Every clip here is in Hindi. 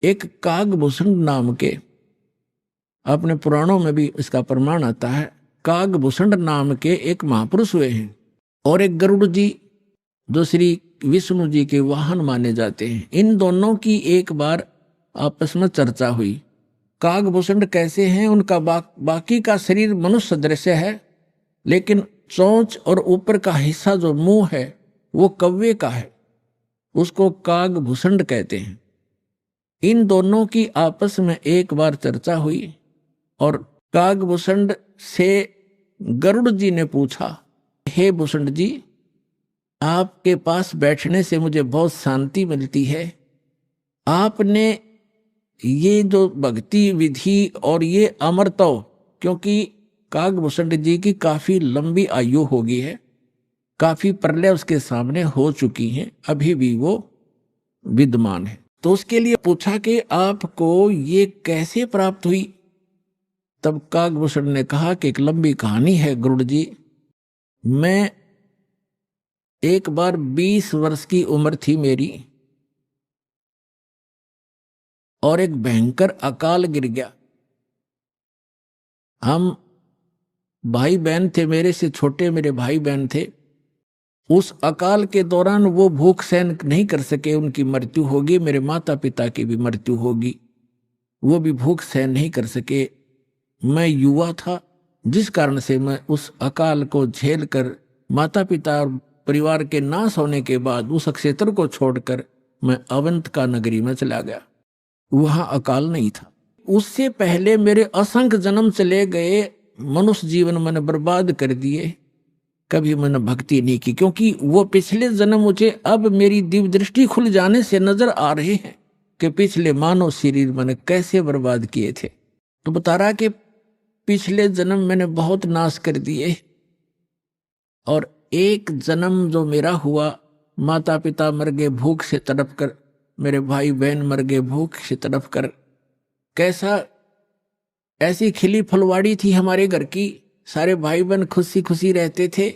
एक कागभूषण नाम के, अपने पुराणों में भी इसका प्रमाण आता है, कागभूषण नाम के एक महापुरुष हुए हैं और एक गरुड़ जी जो श्री विष्णु जी के वाहन माने जाते हैं। इन दोनों की एक बार आपस में चर्चा हुई। कागभूषण कैसे हैं, उनका बाकी का शरीर मनुष्य दृश्य है, लेकिन चोंच और ऊपर का हिस्सा जो मुंह है वो कौवे का है, उसको कागभूषण कहते हैं। इन दोनों की आपस में एक बार चर्चा हुई और कागभूषण से गरुड़ जी ने पूछा, हे भूषण जी, आपके पास बैठने से मुझे बहुत शांति मिलती है। आपने ये जो भक्ति विधि और ये अमरत्व, क्योंकि कागभूषण जी की काफी लंबी आयु हो गई है, काफी प्रलय उसके सामने हो चुकी हैं, अभी भी वो विद्यमान है। तो उसके लिए पूछा कि आपको ये कैसे प्राप्त हुई। तब कागभूषण ने कहा कि एक लंबी कहानी है गरुड़ जी। मैं एक बार 20 वर्ष की उम्र थी मेरी और एक भयंकर अकाल गिर गया। हम भाई बहन थे, मेरे से छोटे मेरे भाई बहन थे। उस अकाल के दौरान वो भूख सहन नहीं कर सके, उनकी मृत्यु होगी। मेरे माता पिता की भी मृत्यु होगी, वो भी भूख सहन नहीं कर सके। मैं युवा था, जिस कारण से मैं उस अकाल को झेल कर माता पिता और परिवार के नाश होने के बाद उस क्षेत्र को छोड़कर मैं अवंत का नगरी में चला गया। वहां अकाल नहीं था। उससे पहले मेरे असंख्य जन्म चले गए, मनुष्य जीवन मैंने बर्बाद कर दिए, कभी मैंने भक्ति नहीं की, क्योंकि वो पिछले जन्म मुझे अब मेरी दिव्य दृष्टि खुल जाने से नजर आ रहे हैं कि पिछले मानव शरीर मैंने कैसे बर्बाद किए थे। तो बता रहा कि पिछले जन्म मैंने बहुत नाश कर दिए और एक जन्म जो मेरा हुआ, माता पिता मर गए भूख से तड़प कर, मेरे भाई बहन मर गए भूख से तड़प कर। कैसा ऐसी खिली फुलवाड़ी थी हमारे घर की, सारे भाई बहन खुशी खुशी रहते थे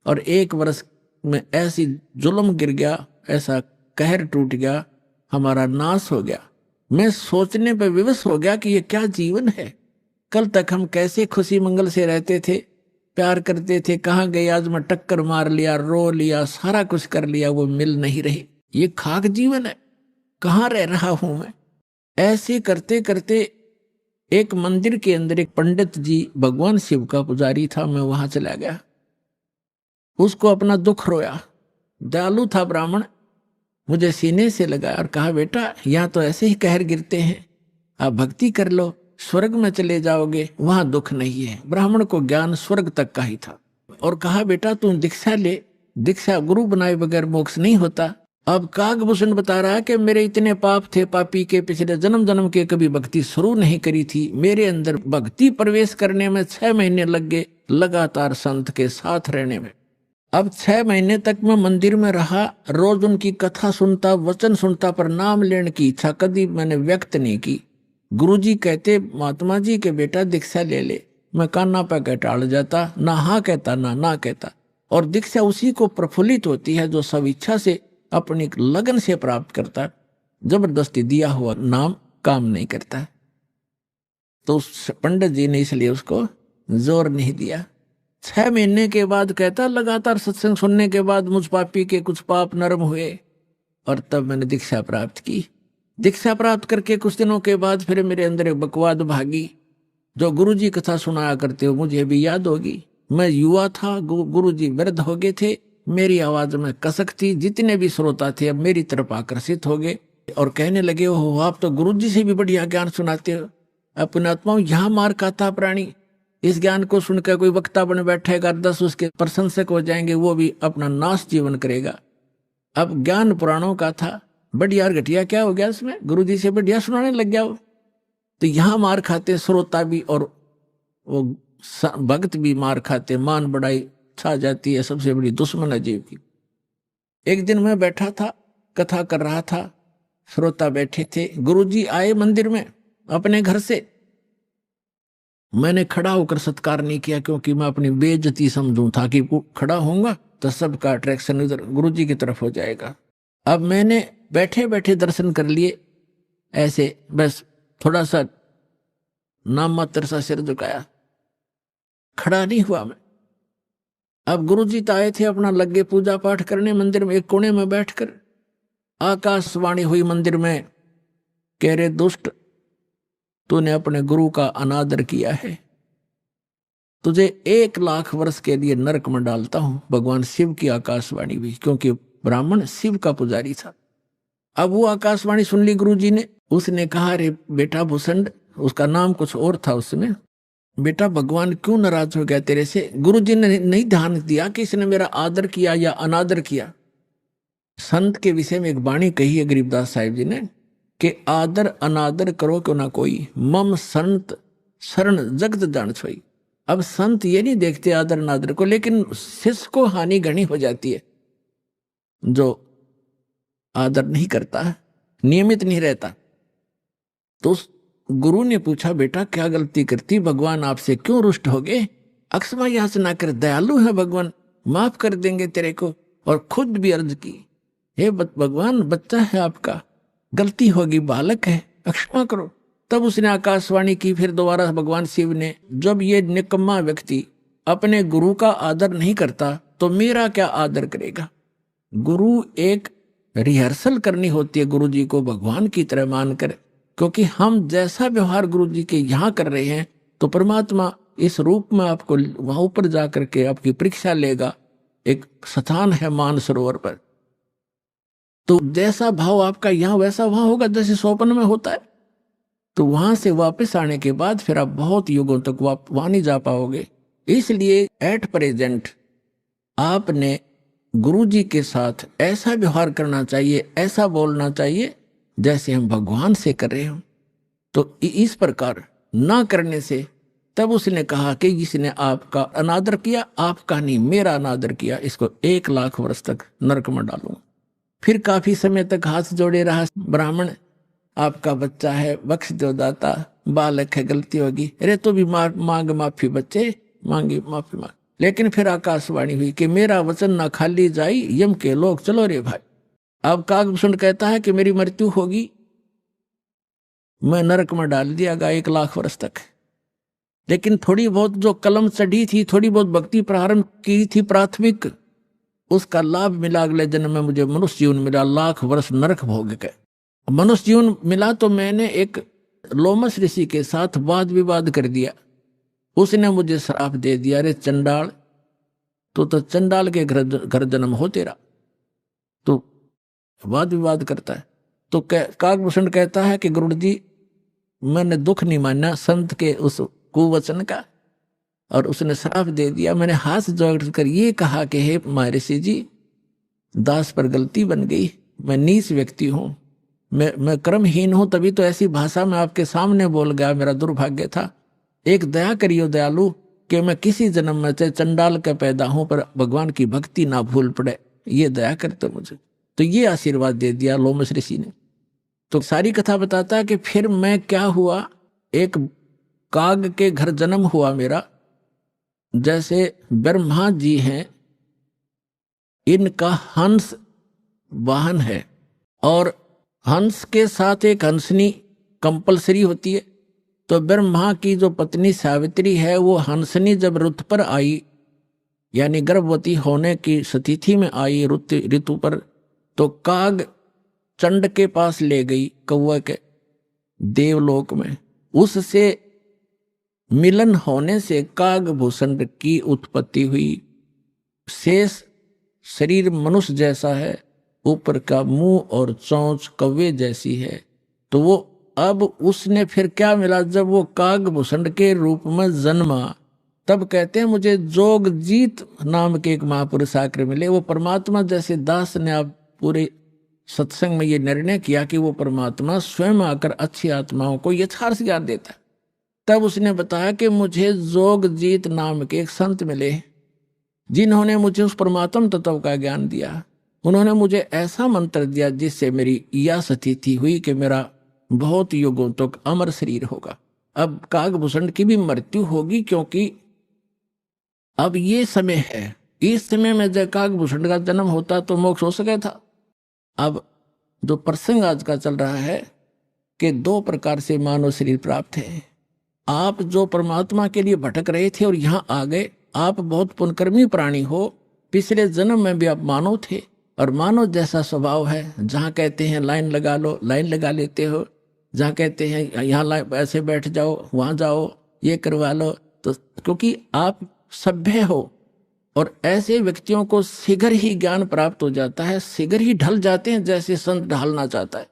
और एक वर्ष में ऐसी जुल्म गिर गया, ऐसा कहर टूट गया, हमारा नाश हो गया। मैं सोचने पर विवश हो गया कि ये क्या जीवन है। कल तक हम कैसे खुशी मंगल से रहते थे, प्यार करते थे, कहाँ गए आज मैं टक्कर मार लिया, रो लिया, सारा कुछ कर लिया, वो मिल नहीं रही। ये खाक जीवन है, कहाँ रह रहा हूं मैं। ऐसे करते करते एक मंदिर के अंदर एक पंडित जी भगवान शिव का पुजारी था, मैं वहां चला गया, उसको अपना दुख रोया। दयालु था ब्राह्मण, मुझे सीने से लगाया और कहा, बेटा यहाँ तो ऐसे ही कहर गिरते हैं, आप भक्ति कर लो, स्वर्ग में चले जाओगे, वहां दुख नहीं है। ब्राह्मण को ज्ञान स्वर्ग तक का ही था और कहा, बेटा तू दीक्षा ले, दीक्षा गुरु बनाए बगैर मोक्ष नहीं होता। अब कागभूषण बता रहा है कि मेरे इतने पाप थे, पापी के पिछले जन्म जन्म के कभी भक्ति शुरू नहीं करी थी। मेरे अंदर भक्ति प्रवेश करने में 6 महीने लग गए, लगातार संत के साथ रहने में। अब 6 महीने तक मैं मंदिर में रहा, रोज उनकी कथा सुनता, वचन सुनता, पर नाम लेने की इच्छा कभी मैंने व्यक्त नहीं की। गुरुजी कहते, महात्मा जी के बेटा दीक्षा ले ले। मैं कान्ना पे टाल जाता, ना हाँ कहता ना कहता। और दीक्षा उसी को प्रफुल्लित होती है जो सब इच्छा से अपनी लगन से प्राप्त करता। जबरदस्ती दिया हुआ नाम काम नहीं करता। तो उस पंडित जी ने इसलिए उसको जोर नहीं दिया। 6 महीने के बाद कहता, लगातार सत्संग सुनने के बाद मुझ पापी के कुछ पाप नरम हुए और तब मैंने दीक्षा प्राप्त की। दीक्षा प्राप्त करके कुछ दिनों के बाद फिर मेरे अंदर एक बकवाद भागी, जो गुरुजी कथा सुनाया करते हो मुझे भी याद होगी। मैं युवा था, गुरुजी वृद्ध हो गए थे, मेरी आवाज में कसक थी, जितने भी श्रोता थे अब मेरी तरफ आकर्षित हो गए और कहने लगे, हो आप तो गुरुजी से भी बढ़िया ज्ञान सुनाते हो। अपने आत्माओं यहाँ मार खाता प्राणी, इस ज्ञान को सुनकर कोई वक्ता बन बैठेगा, 10 उसके प्रशंसक हो जाएंगे, वो भी अपना नाश जीवन करेगा। अब ज्ञान पुराणों का था, बढ़िया और घटिया क्या हो गया उसमें, गुरुजी से बढ़िया सुनाने लग गया वो। तो यहाँ मार खाते श्रोता भी और वो भक्त भी मार खाते, मान बढ़ाई छा जाती है, सबसे बड़ी दुश्मन है जीव की। एक दिन मैं बैठा था, कथा कर रहा था, श्रोता बैठे थे, गुरुजी आए मंदिर में अपने घर से। मैंने खड़ा होकर सत्कार नहीं किया, क्योंकि मैं अपनी बेइज्जती समझूं था कि खड़ा होऊंगा तो सबका अट्रैक्शन इधर गुरुजी की तरफ हो जाएगा। अब मैंने बैठे बैठे दर्शन कर लिए, ऐसे बस थोड़ा सा नाम मात्र सा सिर झुकाया, खड़ा नहीं हुआ मैं। अब गुरुजी तो आए थे अपना लगे पूजा पाठ करने मंदिर में, एक कोने में बैठकर आकाशवाणी हुई मंदिर में, कह रहे दुष्ट तूने अपने गुरु का अनादर किया है, तुझे 1,00,000 वर्ष के लिए नरक में डालता हूं। भगवान शिव की आकाशवाणी हुई, क्योंकि ब्राह्मण शिव का पुजारी था। अब वो आकाशवाणी सुन ली गुरुजी ने। उसने कहा रे बेटा भूषण, उसका नाम कुछ और था उसमें, बेटा भगवान क्यों नाराज हो गया तेरे से? गुरुजी ने नहीं ध्यान दिया कि इसने मेरा आदर किया या अनादर किया। संत के विषय में एक वाणी कही है गरीबदास साहिब जी ने कि आदर अनादर करो क्यों ना कोई, मम संत शरण जगत जान छोई। अब संत ये नहीं देखते आदर अनादर को, लेकिन शिष्य को हानि घनी हो जाती है जो आदर नहीं करता, नियमित नहीं रहता। तो गुरु ने पूछा बेटा क्या गलती करती, भगवान आपसे क्यों रुष्ट हो गए? अक्षमा याचना कर, दयालु है भगवान, माफ कर देंगे तेरे को। और खुद भी अर्ज की, हे भगवान बच्चा है आपका, गलती होगी, बालक है, अक्षमा करो। तब उसने आकाशवाणी की फिर दोबारा भगवान शिव ने, जब ये निकम्मा व्यक्ति अपने गुरु का आदर नहीं करता तो मेरा क्या आदर करेगा? गुरु एक रिहर्सल करनी होती है गुरु जी को भगवान की तरह मानकर, क्योंकि हम जैसा व्यवहार गुरु जी के यहाँ कर रहे हैं तो परमात्मा इस रूप में आपको वहां ऊपर जाकर के आपकी परीक्षा लेगा। एक स्थान है मान सरोवर पर, तो जैसा भाव आपका यहाँ वैसा वहां होगा, जैसे स्वप्न में होता है। तो वहां से वापस आने के बाद फिर आप बहुत युगों तक वहां नहीं जा पाओगे। इसलिए एट प्रेजेंट आपने गुरु जी के साथ ऐसा व्यवहार करना चाहिए, ऐसा बोलना चाहिए जैसे हम भगवान से कर रहे हो। तो इस प्रकार ना करने से तब उसने कहा कि जिसने आपका अनादर किया, आपका नहीं मेरा अनादर किया, इसको 1,00,000 वर्ष तक नरक में डालूंगा। फिर काफी समय तक हाथ जोड़े रहा ब्राह्मण, आपका बच्चा है, बख्श दो दाता, बालक है, गलती होगी, अरे तो भी मांग माफी, बच्चे मांगी माफी मांग। लेकिन फिर आकाशवाणी हुई कि मेरा वचन ना खाली जाई, यम के लोग चलो रे भाई। अब कागभूषण कहता है कि मेरी मृत्यु होगी, मैं नरक में डाल दिया गया 1,00,000 वर्ष तक। लेकिन थोड़ी बहुत जो कलम चढ़ी थी, थोड़ी बहुत भक्ति प्रारंभ की थी प्राथमिक, उसका लाभ मिला। अगले जन्म में मुझे मनुष्य जीवन मिला, 1,00,000 वर्ष नरक भोग गए। मनुष्य जीवन मिला तो मैंने एक लोमस ऋषि के साथ वाद विवाद कर दिया। उसने मुझे श्राप दे दिया, अरे चंडाल, तो चंडाल के घर जन्म हो तेरा, तो वाद विवाद करता है। तो काकभूषण कहता है कि गुरु जी मैंने दुख नहीं माना संत के उस कुवचन का, और उसने श्राप दे दिया। मैंने हाथ जोड़ कर ये कहा कि हे महर्षि जी, दास पर गलती बन गई, मैं नीच व्यक्ति हूँ, मैं कर्महीन हूँ, तभी तो ऐसी भाषा में आपके सामने बोल गया, मेरा दुर्भाग्य था। एक दया करियो दयालु कि मैं किसी जन्म में चाहे चंडाल का पैदा हूं पर भगवान की भक्ति ना भूल पड़े, ये दया करते मुझे। तो ये आशीर्वाद दे दिया लोमस ऋषि ने। तो सारी कथा बताता है कि फिर मैं क्या हुआ, एक काग के घर जन्म हुआ मेरा। जैसे ब्रह्मा जी हैं, इनका हंस वाहन है, और हंस के साथ एक हंसनी कंपलसरी होती है। तो ब्रह्मा की जो पत्नी सावित्री है, वो हंसनी जब ऋतु पर आई, यानी गर्भवती होने की स्थिति में आई ऋतु पर, तो काग चंड के पास ले गई, कौवा के देवलोक में। उससे मिलन होने से कागभूषण की उत्पत्ति हुई। शेष शरीर मनुष्य जैसा है, ऊपर का मुंह और चोंच कौवे जैसी है। तो वो अब उसने फिर क्या मिला, जब वो कागभूषण के रूप में जन्मा, तब कहते हैं मुझे जोगजीत नाम के एक महापुरुष आकर मिले। वो परमात्मा जैसे दास ने आप पूरे सत्संग में ये निर्णय किया कि वो परमात्मा स्वयं आकर अच्छी आत्माओं को यथार्थ ज्ञान देता है। तब उसने बताया कि मुझे जोगजीत नाम के एक संत मिले, जिन्होंने मुझे उस परमात्म तत्व का ज्ञान दिया। उन्होंने मुझे ऐसा मंत्र दिया जिससे मेरी यह स्थिति हुई कि मेरा बहुत युगों तक अमर शरीर होगा। अब कागभूषण की भी मृत्यु होगी, क्योंकि अब ये समय है, इस समय में जब कागभूषण का जन्म होता तो मोक्ष हो सके था। अब जो प्रसंग आज का चल रहा है कि दो प्रकार से मानव शरीर प्राप्त है। आप जो परमात्मा के लिए भटक रहे थे और यहाँ आ गए, आप बहुत पुण्यकर्मी प्राणी हो। पिछले जन्म में भी आप मानव थे और मानव जैसा स्वभाव है। जहाँ कहते हैं लाइन लगा लो, लाइन लगा लेते हो। जहाँ कहते हैं यहाँ ऐसे बैठ जाओ, वहाँ जाओ, ये करवा लो। तो क्योंकि आप सभ्य हो और ऐसे व्यक्तियों को शीघ्र ही ज्ञान प्राप्त हो जाता है, शीघ्र ही ढल जाते हैं जैसे संत ढालना चाहता है।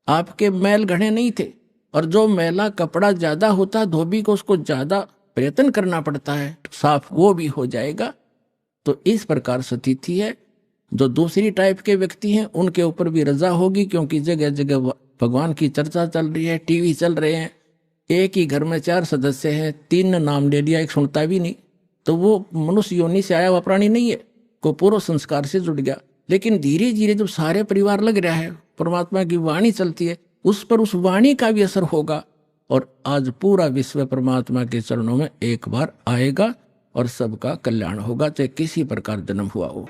आपके मैल घड़े नहीं थे, और जो मैला कपड़ा ज्यादा होता है धोबी को उसको ज्यादा प्रयत्न करना पड़ता है, साफ वो भी हो जाएगा। तो इस प्रकार स्थिति है। जो दूसरी टाइप के व्यक्ति हैं उनके ऊपर भी रजा होगी, क्योंकि जगह जगह भगवान की चर्चा चल रही है, टीवी चल रहे हैं। एक ही घर में 4 सदस्य हैं, 3 ने नाम ले लिया, एक सुनता भी नहीं, तो वो मनुष्य योनि से आया हुआ प्राणी नहीं है, को पूर्व संस्कार से जुड़ गया। लेकिन धीरे धीरे जब सारे परिवार लग रहा है, परमात्मा की वाणी चलती है, उस पर उस वाणी का भी असर होगा। और आज पूरा विश्व परमात्मा के चरणों में एक बार आएगा और सबका कल्याण होगा, चाहे किसी प्रकार जन्म हुआ हो।